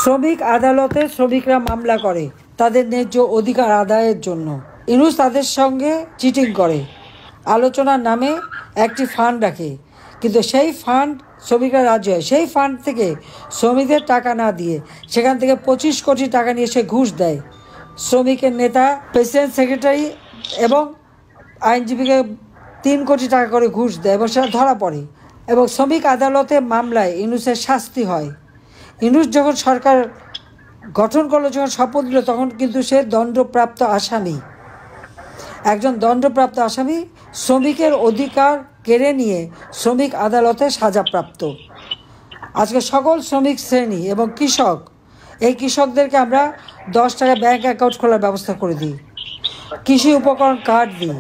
শ্রমিক আদালতে শ্রমিকরা মামলা করে তাদের ন্যায্য অধিকার আদায়ের জন্য। ইউনূস তাদের সঙ্গে চিটিং করে, আলোচনার নামে একটি ফান্ড রাখে, কিন্তু সেই ফান্ড শ্রমিকরা রাজি হয়। সেই ফান্ড থেকে শ্রমিকদের টাকা না দিয়ে সেখান থেকে 25 কোটি টাকা নিয়ে সে ঘুষ দেয়। শ্রমিকের নেতা, প্রেসিডেন্ট, সেক্রেটারি এবং আইনজীবীকে 3 কোটি টাকা করে ঘুষ দেয় এবং সেটা ধরা পড়ে। এবং শ্রমিক আদালতে মামলায় ইউনূসের শাস্তি হয়। ইউনূস যখন সরকার গঠন করলো, যখন শপথ নিল, তখন কিন্তু সে দণ্ডপ্রাপ্ত আসামি, একজন দণ্ডপ্রাপ্ত আসামি, শ্রমিকের অধিকার কেড়ে নিয়ে শ্রমিক আদালতে সাজাপ্রাপ্ত। আজকে সকল শ্রমিক শ্রেণী এবং কৃষক, এই কৃষকদেরকে আমরা 10 টাকা ব্যাংক অ্যাকাউন্ট খোলার ব্যবস্থা করে দিই, কৃষি উপকরণ কার্ড দিই,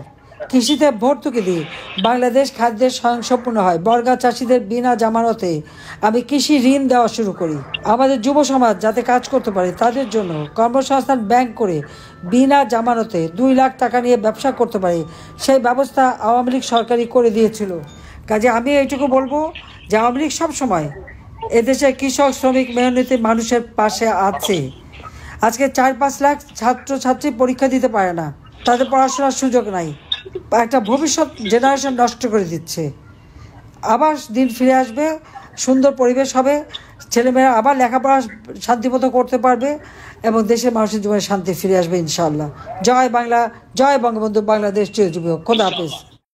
কৃষিতে ভর্তুকি দিই, বাংলাদেশ খাদ্যের স্বয়ংসম্পূর্ণ হয়। বর্গা চাষিদের বিনা জামানতে আমি কৃষি ঋণ দেওয়া শুরু করি। আমাদের যুব সমাজ যাতে কাজ করতে পারে তাদের জন্য কর্মসংস্থান ব্যাংক করে বিনা জামানতে 2 লাখ টাকা নিয়ে ব্যবসা করতে পারে, সেই ব্যবস্থা আওয়ামী লীগ সরকারই করে দিয়েছিল। কাজে আমি এইটুকু বলবো যে আওয়ামী লীগ সবসময় এদেশের কৃষক, শ্রমিক, মেহনতি মানুষের পাশে আছে। আজকে 4-5 লাখ ছাত্রছাত্রী পরীক্ষা দিতে পারে না, তাদের পড়াশোনার সুযোগ নাই, একটা ভবিষ্যৎ জেনারেশন নষ্ট করে দিচ্ছে। আবার দিন ফিরে আসবে, সুন্দর পরিবেশ হবে, ছেলেমেয়েরা আবার লেখাপড়া শান্তিমতো করতে পারবে এবং দেশের মানুষের জীবনে শান্তি ফিরে আসবে ইনশাআল্লাহ। জয় বাংলা, জয় বঙ্গবন্ধু, বাংলাদেশ চিরজীবী হোক। খোদা হাফেজ।